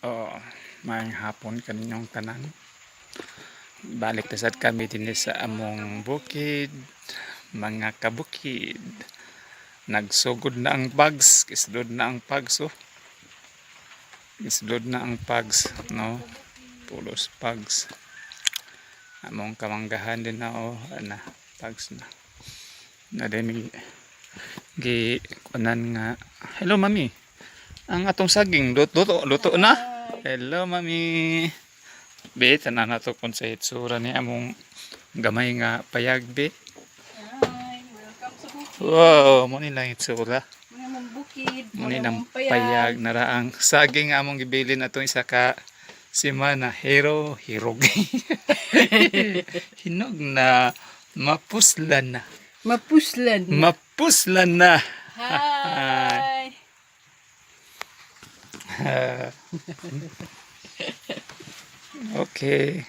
Oo, maayong hapon kaninyong tanan. Balik na sad kami din sa among bukid, mga kabukid. Nagsugod na ang pags, kislod na ang pags oh. Kislod na ang pags, no? Pulos pags. Among kamanggahan din na oh, ana, pags na. Na din gi kunan nga. Hello mami. Ang atong saging luto na. Hello mami. Be tanan nato kon sa itsura ni among gamay nga payag be. Hi, welcome sa bukid. Wow, mo ni lang itsura. Mga mong bukid, Mo ni mga nang mong payag na raang saging nga among gibilin atong isa ka semana hirog. Hinog na mapuslan na. Mapuslan. Mapuslan na. Hi. Okay.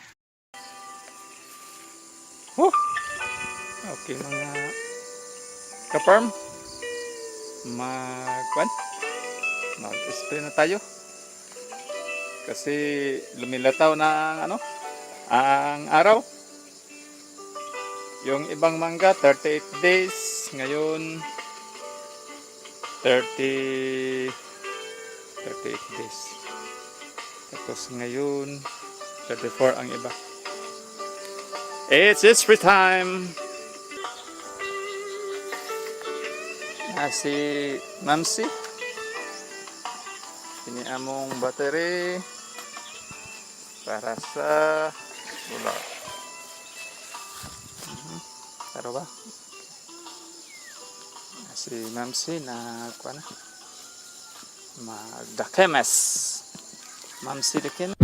Oh. Okay mga ka-farm. Mag-spray na tayo. Kasi lumilataw na ang ang araw. Yung ibang mangga 38 days, ngayon 38 days. Tapos ngayon 34 ang iba. It's free time. Si Mamsi. Ini among battery para sa bula. Taro ba? Si Mamsi na kuan magdakemes. Mamsi daken.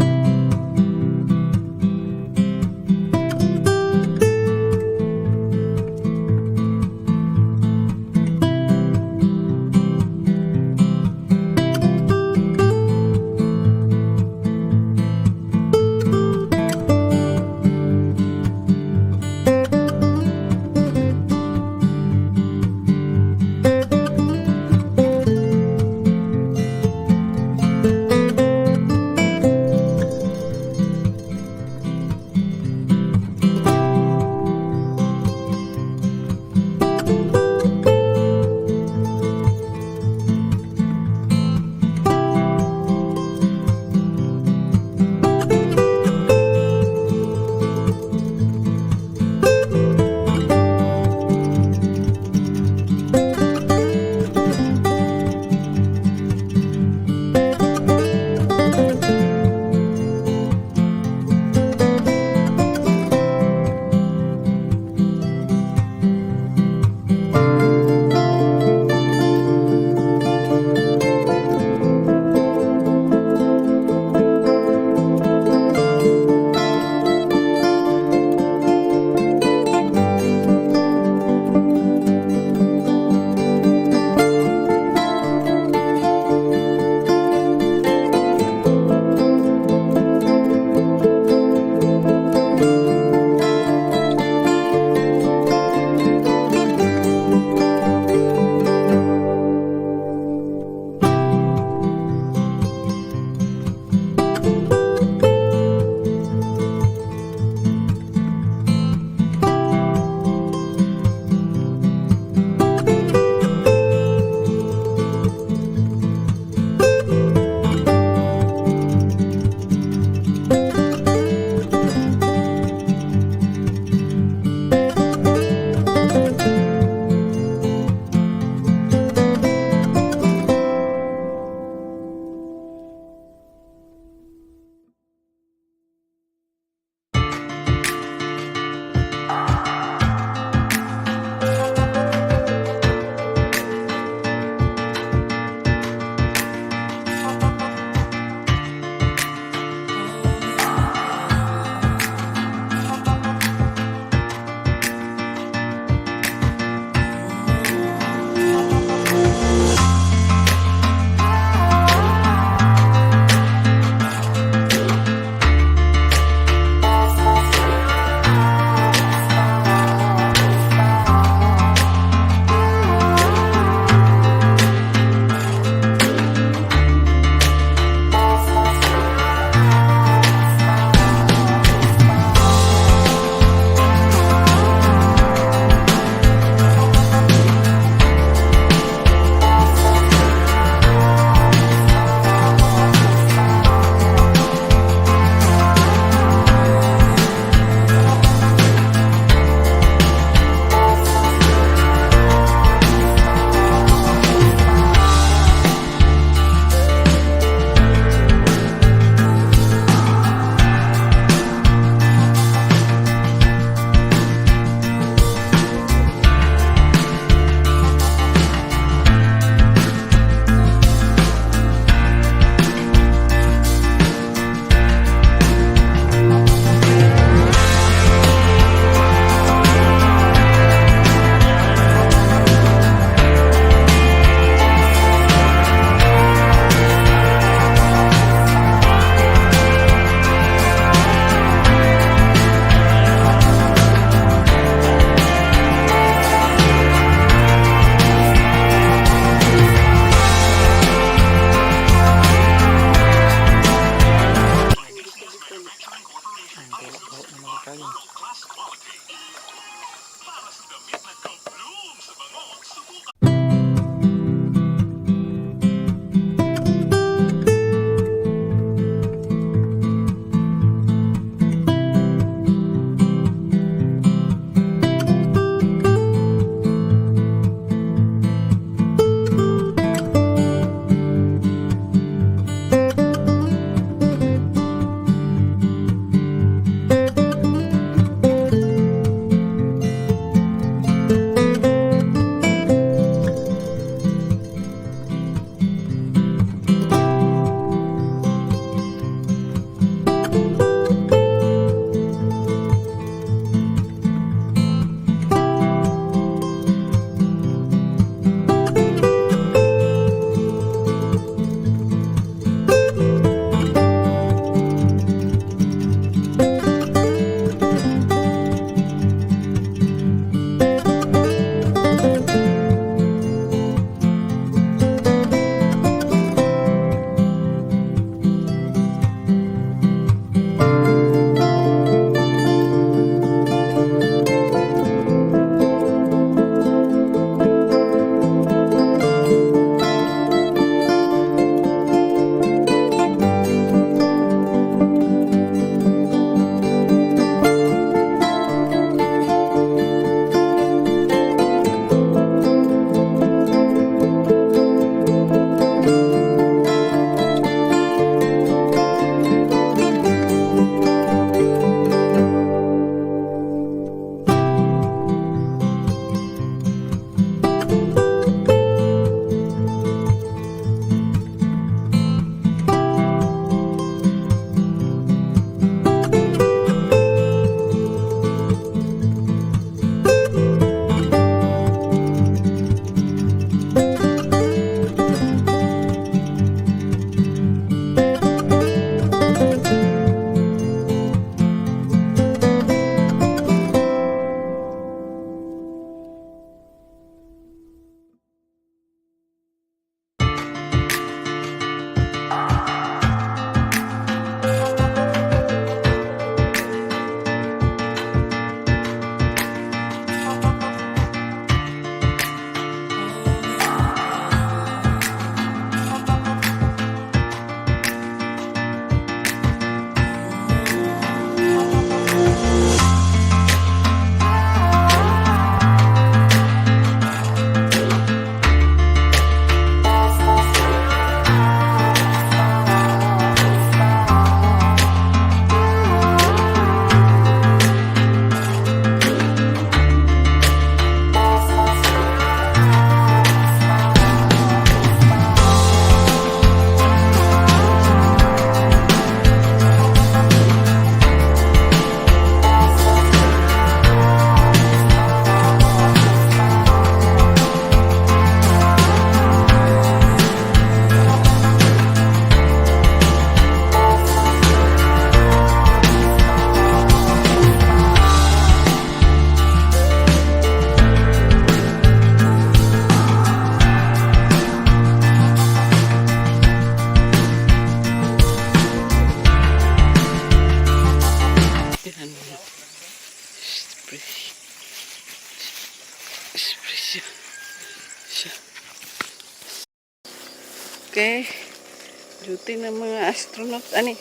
duty ng mga astronaut. Ani?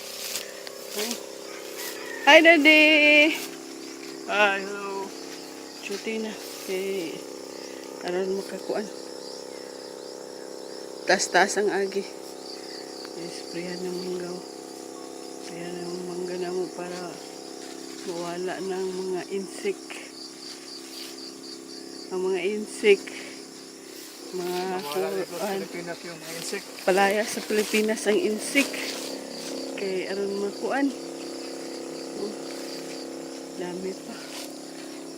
Hi, Daddy! Hi, hello. Duty na. Kay, aron makakuan. Tas-tas ang agi. Sprayan ng manggaw. Sprayan ng mangga na mo para mawala ng mga insect. Ang mga insect. Mga Pilipinas yung mga insect. palaya sa Pilipinas ang insect. Kay aron makuan. Oh, dami pa.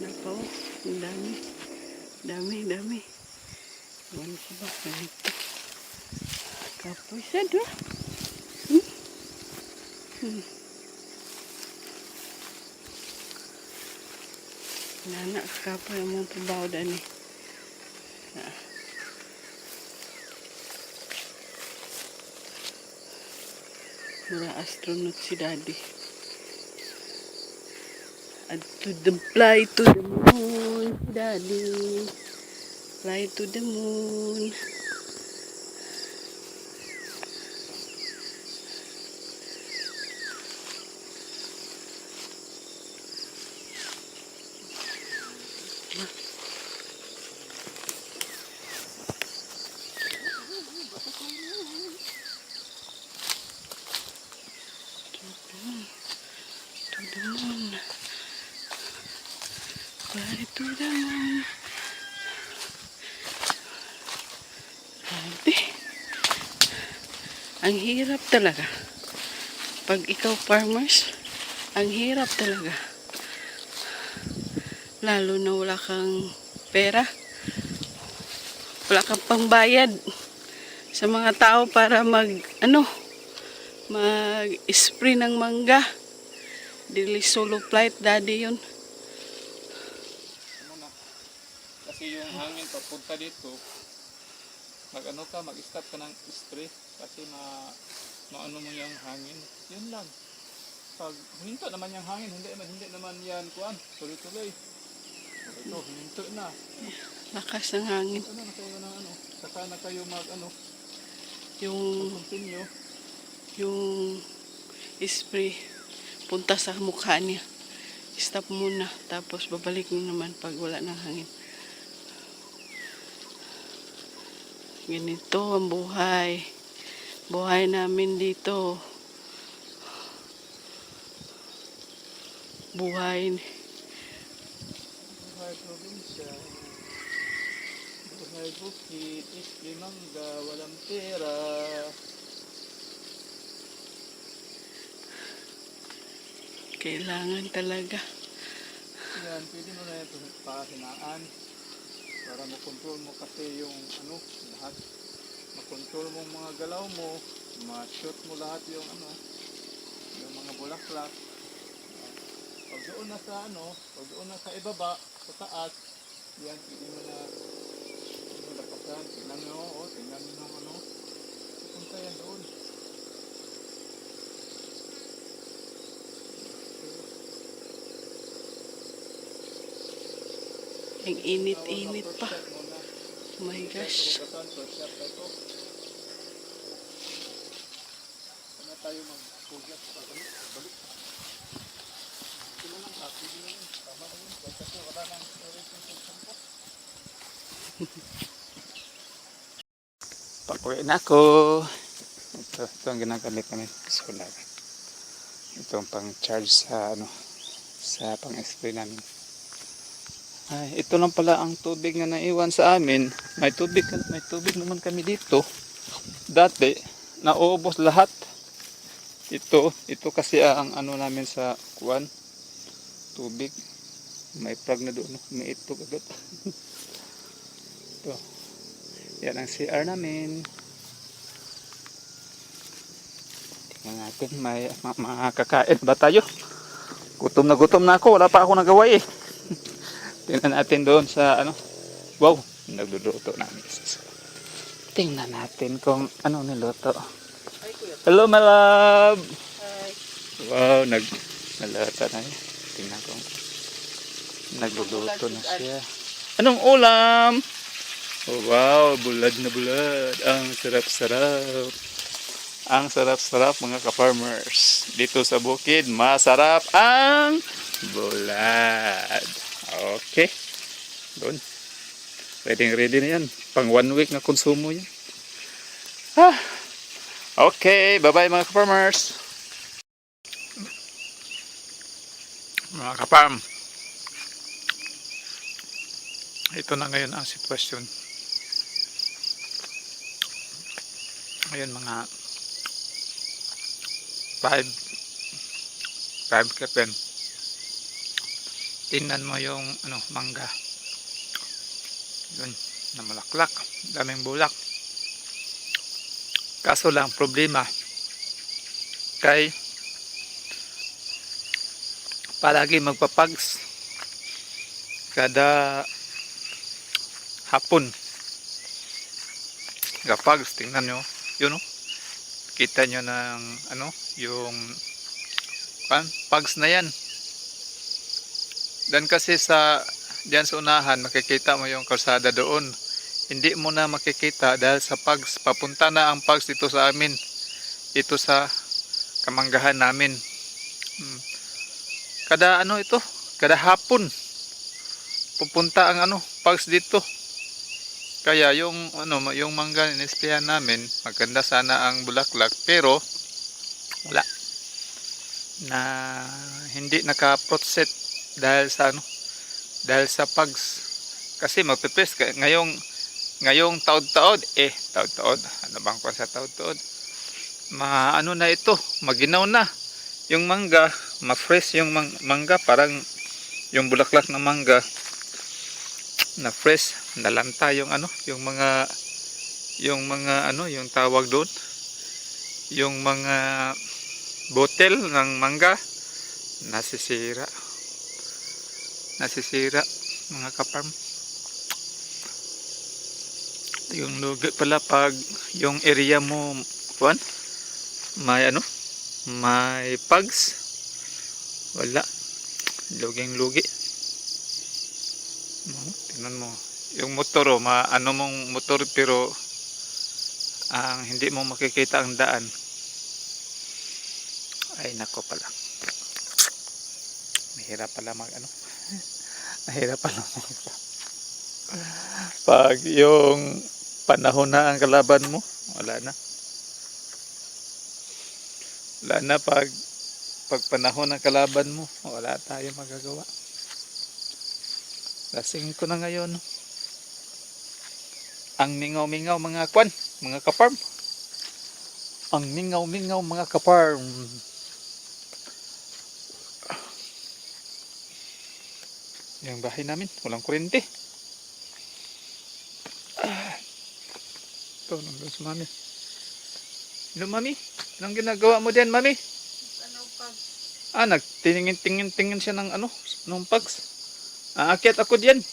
Napaw. Ang dami. Dami. Iwan ko ba? Ganito. Kapoy siya doon. Nana kapoy ang mga pabaw daan eh. Mura astronaut si Daddy. Fly to the moon, Daddy. Fly to the moon. To the moon. Fly to the moon. Grabe. Ang hirap talaga. Pag ikaw farmers, ang hirap talaga. Lalo na wala kang pera. Wala kang pangbayad sa mga tao para mag-spray ng mangga. Dili solo flight, Daddy yun. Kasi yung hangin papunta dito, mag-stop ka ng spray kasi maano mo yung hangin. Yun lang. Pag huminto naman yung hangin, hindi naman yan kuan, tuloy-tuloy. Ito, huminto na. Lakas ng hangin. Saka na kayo Yung continue. yung spray punta sa mukha niya. Stop muna, tapos babalik mo naman pag wala ng hangin. Ganito ang buhay. Buhay namin dito. Buhay. Buhay probinsya. Buhay bukid, isli mangga, walang pera. Kailangan talaga. Yan, pwede mo na ito pahinaan para makontrol mo kasi yung lahat. Makontrol mo mga galaw mo, ma-shoot mo lahat yung yung mga bulaklak. Pag doon na sa ibaba, sa taas, yan, pwede mo na lapasan. Tingnan nyo pupunta yan doon. Ang init-init pa. Oh my gosh. Tayo mag-pugyat pa balik. Ito na lang, happy din yun. Tama na yun. Kasi wala nang storage yung sampo. Pakuwi na ako. Ito ang ginagamit namin sa kulag. Ito ang pang-charge sa sa pang-spray namin. Ay, ito lang pala ang tubig na naiwan sa amin. May tubig naman kami dito. Dati, nauubos lahat. Ito kasi ang namin sa kuwan. Tubig. May plug na doon. May itog agad. Ito. Yan ang CR namin. Tingnan natin, may makakain ba tayo? Gutom na ako. Wala pa ako nagawa eh. Tingnan natin doon sa wow, nagluluto namin. Tingnan natin kung niluto. Hello, my love. Hi. Wow, nalata na eh. Tingnan ko. Nagluluto na siya. Anong ulam? Oh, wow, bulad na bulad. Ang sarap-sarap. Ang sarap-sarap mga ka-farmers. Dito sa bukid, masarap ang bulad. Okay. Doon. Ready na yan. Pang 1 week na konsumo yan. Ah. Okay. Bye-bye mga ka-farmers. Mga ka-farm. Ito na ngayon ang sitwasyon. Ngayon mga 5 kapen. Tingnan mo yung mangga. Yun, namalaklak. Daming bulak. Kaso lang problema kay palagi magpapags kada hapon. Gapags, tingnan nyo. Yun kita nyo ng yung pags na yan. Dan kasi diyan sa unahan makikita mo yung kalsada doon. Hindi mo na makikita dahil sa pags. Papunta na ang pags dito sa amin. Ito sa kamanggahan namin. Kada kada hapon pupunta ang pags dito. Kaya yung yung mangga inisplayan namin, maganda sana ang bulaklak pero wala na, hindi naka-process dahil sa pags. Kasi magpipres ngayong taod-taod ano bang ko sa taod-taod, na ito, maginaw na yung mangga, ma-fresh yung mangga, parang yung bulaklak ng mangga na fresh, nalanta yung yung tawag doon, yung mga botel ng mangga nasisira mga kaparm. Yung lugi pala pag yung area mo may may pags, wala, lugi. Tingnan mo yung motor, mong motor pero ang hindi mo makikita ang daan. Ay nako pala, mahirap pala mahirap pala pag yung panahon na ang kalaban mo, wala na pag panahon ng kalaban mo, wala tayong magagawa. Lasing ko na ngayon. Ang mingaw-mingaw mga kaparm. Ang mingaw-mingaw mga kaparm. Yung bahay namin, walang kuryente. Ito, nandun si mami. Hello mami, anong ginagawa mo diyan mami? Nagtingin-tingin siya ng ng pags. Aakyat ako diyan.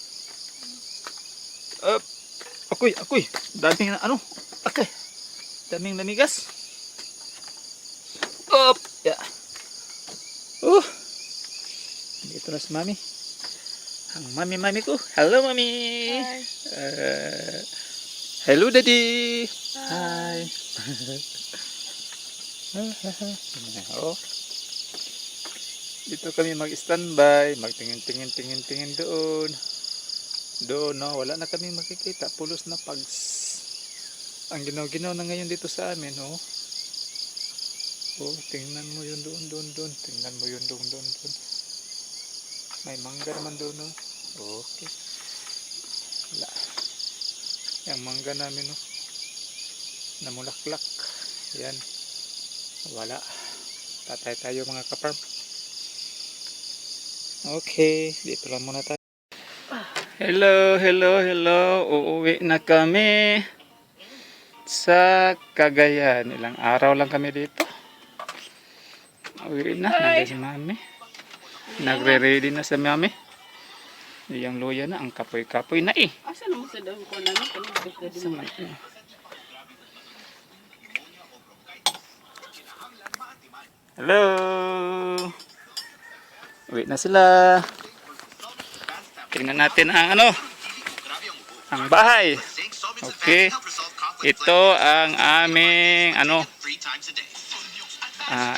Ako'y. Daming Okay. Daming namigas. Yeah. Dito na si mami. Ang mami ko. Hello mami. Hi. Hello daddy. Hi. Dito kami mag-standby, magtingin doon. Wala na kami makikita, pulos na pags. Ang ginaw na ngayon dito sa amin, tingnan mo yun doon. Tingnan mo yun doon. May mangga naman doon, Okay. Wala. Yung mangga namin, namulaklak. Yan. Wala. Tatay tayo mga kaparm. Okay, dito lang muna tayo. Hello. Uuwi na kami sa Cagayan. Ilang araw lang kami dito. Uwi na. Nandiyan si mami. Nagre-ready na si mami. Yung luya na. Ang kapoy-kapoy na Asa naman sa dahon ko na Hello. Uwi na sila. Tingnan natin ang ang bahay. Okay. Ito ang aming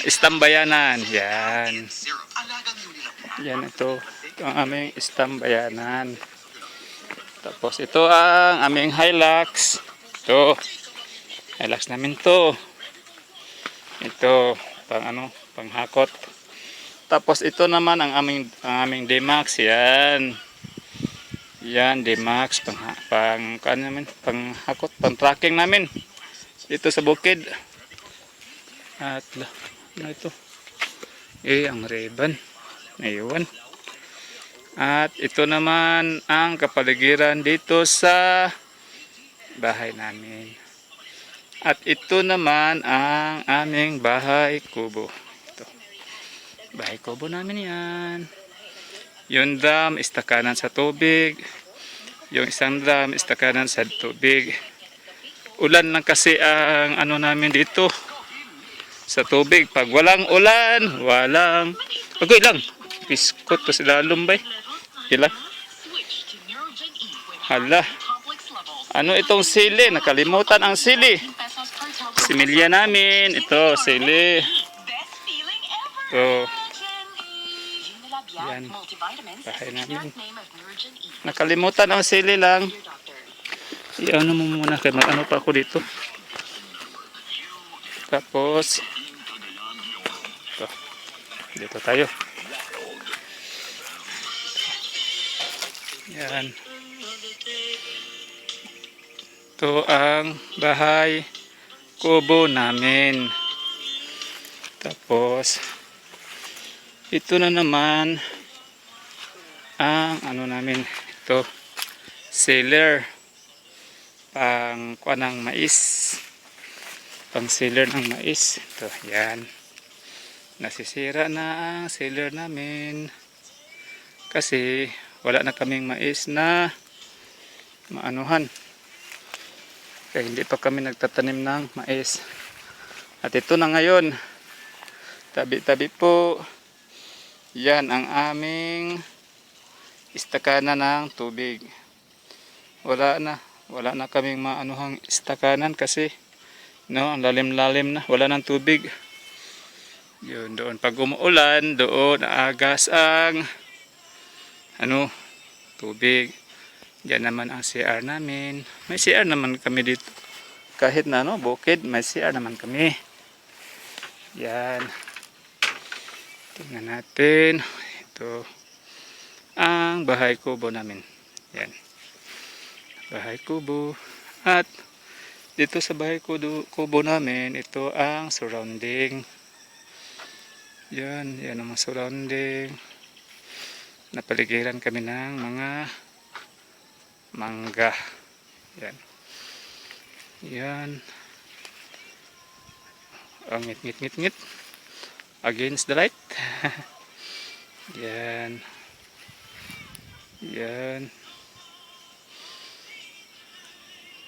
istambayanan. Yan. Yan ito. Ito ang aming istambayanan. Tapos ito ang aming Hilux. Ito. Hilux namin to. Ito panghakot. Tapos ito naman ang aming D-Max. Yan. Yan D-Max panghakot, pang-tracking namin dito sa bukid. At ano ito? Ang ribbon. Ayun. At ito naman ang kapaligiran dito sa bahay namin. At ito naman ang aming bahay kubo. Ito. Bahay kubo namin yan. Yung dam, istakanan sa tubig. Yung isang dam, istakanan sa tubig. Ulan lang kasi ang namin dito sa tubig. Pag walang ulan, okay lang. Biskot to sila lumbay. Ilang. Hala. Ano itong sili? Nakalimutan ang sili. Similya namin. Ito, sili. Ito. Yan. Bahay namin. Nakalimutan ang sili lang. Ano mo muna kay ano pa ako dito. Tapos ito. Dito tayo. Yan. Ito ang bahay kubo namin. Tapos ito na naman ang namin. Ito sealer pang kuha ng mais. Pang sealer ng mais. Ito, yan. Nasisira na ang sealer namin. Kasi wala na kaming mais na maanuhan. Kaya hindi pa kami nagtatanim ng mais. At ito na ngayon. Tabi-tabi po. Yan ang aming istakana ng tubig. Wala na kaming maanuhang istakanan kasi ang lalim-lalim na, wala nang tubig. Yun, doon pag umuulan, doon aagas ang tubig. Diyan naman ang CR namin. May CR naman kami dito. Kahit na bukid, may CR naman kami. Yan. Tingnan natin. Ito ang bahay kubo namin. Yan. Bahay kubo. At dito sa bahay kubo namin, ito ang surrounding. Yan. Yan ang surrounding. Napaligiran kami ng mga mangga. Yan. Yan. Ang ngit. Against the light. Yan. Yan.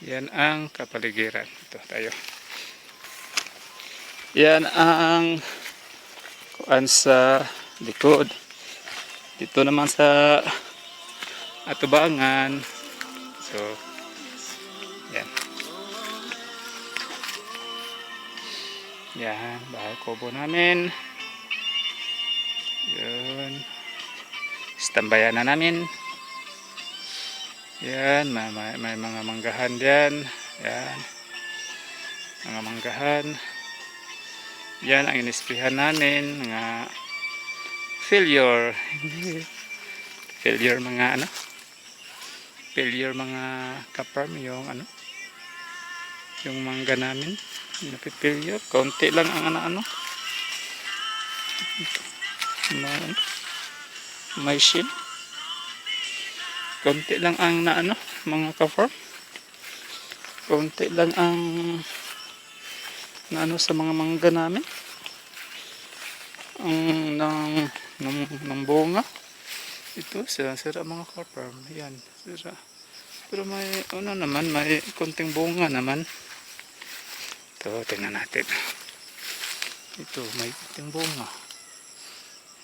Yan ang kapaligiran. Ito tayo. Yan ang kuan sa likod. Dito naman sa atubangan. So, yan. Yan, bahay kubo namin. Yan. Istambayan na namin. Yan, may mga manggahan diyan. Yan. Mga manggahan. Yan ang inisprihan namin, mga failure. Failure mga failure mga kaparm yung yung mangga namin. Napipilyo, kaunti lang ang may shield. Kaunti lang ang mga ka-farm. Kaunti lang ang sa mga mangga namin. Ang ng bunga. Ito, sira mga ka-farm. Yan, sira. Pero may naman, may konting bunga naman. Ito, tingnan natin. Ito, may konting bunga.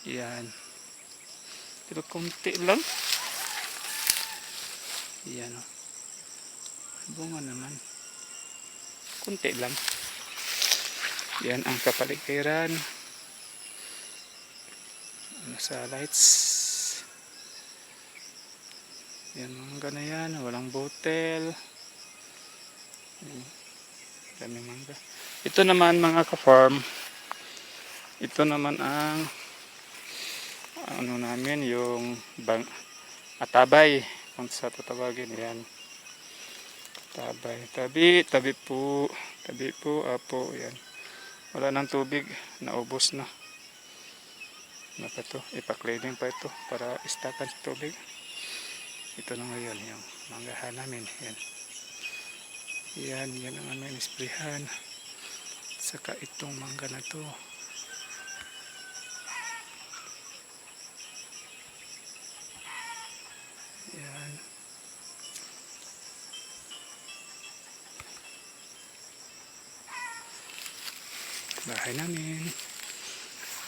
Yan. Pero konti lang. Yan. Bunga naman. Konti lang. Yan ang kapaligiran. Ano sa lights. Yan mangga na yan. Walang botel. Dami mangga. Ito naman mga ka-farm. Ito naman ang ano namin yung atabay. Kung sa tatawagin yan. Tabay. Tabi po. Tabi po. Apo. Yan. Wala nang tubig. Naubos na. Ano pa ito? Ipa-cleaning pa ito para istakan sa tubig. Ito na ngayon yung manggahan namin. Yan. Yan ang aming isprihan. Saka itong mangga na to. Yan. Bahay namin.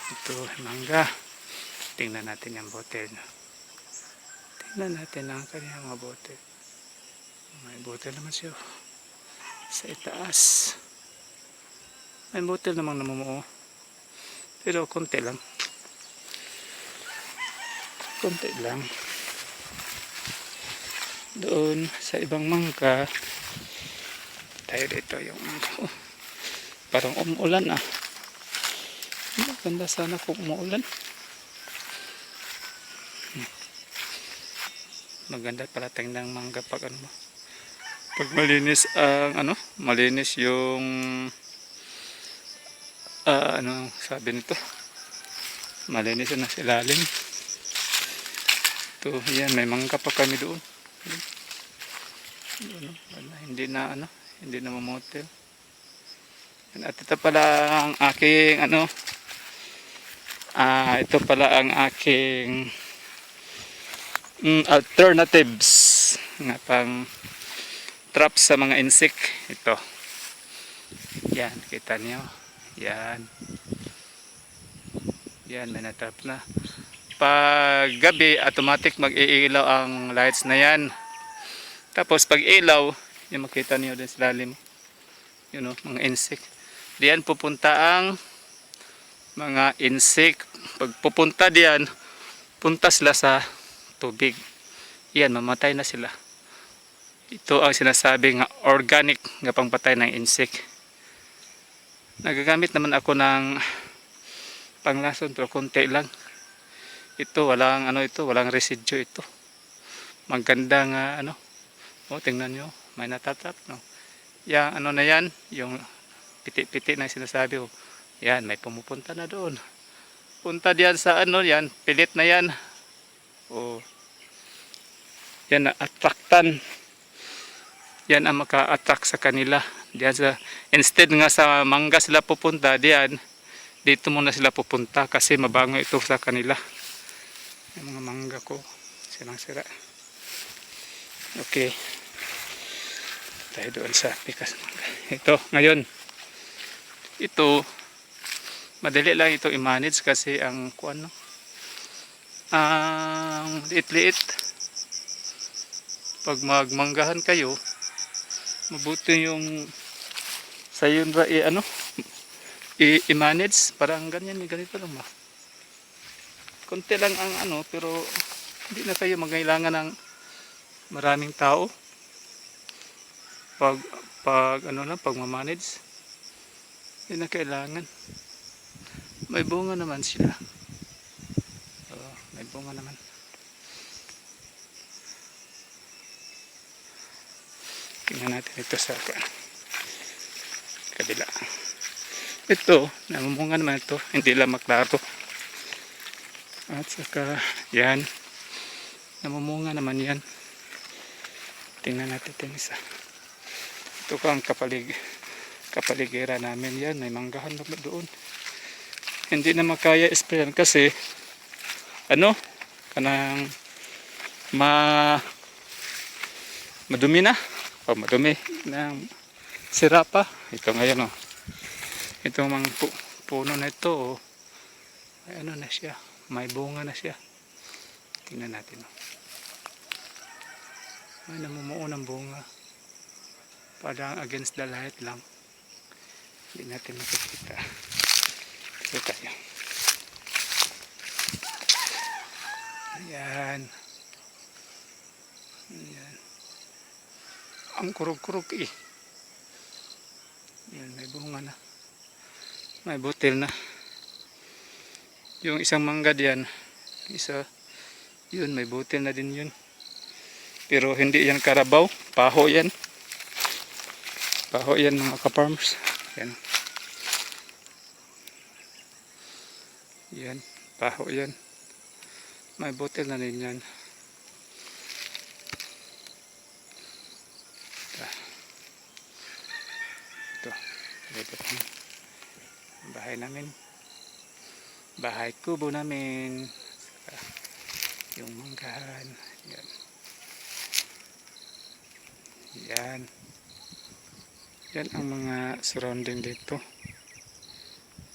Ito mangga. Tingnan natin yung bote. Tingnan natin ang kanyang mga bote. May bote naman siya. Sa itaas. May bote namang namumuo. Pero konti lang. Konti lang. Doon sa ibang mangga. Tayo dito yung mangga. Parang umuulan ah. Maganda sana kung umuulan. Maganda pala tingnan ng mangga pag ano. Pag malinis ang malinis yung ano sabi nito. Malinis na sa ilalim. Ito, yan may mangga pa kami doon. Hindi na mamotel. At ito pala ang aking ito pala ang aking alternatives nga pang trap sa mga insect. Ito. Yan, kita niyo. Yan. Yan, may natrap na. Pag gabi, automatic mag-iilaw ang lights na yan. Tapos pag ilaw, yung makita niyo din sa lalim. Yun o, mga insect. Diyan pupunta ang mga insect. Pag pupunta diyan, punta sila sa tubig. Yan, mamatay na sila. Ito ang sinasabi nga organic nga pangpatay ng insect. Nagagamit naman ako ng panglason pero konti lang. Ito walang walang residue ito. Maganda nga tingnan nyo, may natatrap no. Yang na yan, yung piti-piti na sinasabi ko. Yan, may pumupunta na doon. Punta diyan sa yan, pilit na yan. Yan na attractan. Yan ang maka-attract sa kanila. Diyan instead nga sa mangga sila pupunta, dito muna sila pupunta kasi mabango ito sa kanila. Yung mga mangga ko, silang sira. Okay. Tayo doon sa pikas mangga. Ito, ngayon. Ito, madali lang ito i-manage kasi ang liit-liit. Pag magmanggahan kayo, mabuti yung sa yun ba i-manage parang ganyan, ganito lang ba. Konti lang ang pero hindi na kayo magkailangan ng maraming tao pag magmamanage. Hindi na kailangan. May bunga naman sila. May bunga naman. Tingnan natin ito sa kabila. Ito, namumunga naman ito. Hindi lang maklaro. At saka, yan. Namumunga naman yan. Tingnan natin ito isa. Ito ko ang kapaligiran namin yan. May manggahan naman doon. Hindi na makaya sprayan kasi kanang madumi na. Madumi na sira pa. Ito ngayon itong mga puno na ito ay na siya, may bunga na siya. Tingnan natin may namumuo ng bunga, parang against the light lang. Hindi natin makikita. Dito tayo. Ayan. Ayan. Ang kurog-kurog eh. Ayan, may bunga na. May butil na. Yung isang mangga diyan, isa, yun, may butil na din yun. Pero hindi yan karabaw. Paho yan. Paho yan mga ka-farmers. Yan. Yan. Paho yan. May butil na din yan. Ito. Ito. Bahay namin. Bahay kubo namin. Yung manggahan. Yan. Yan. Yan ang mga surrounding dito.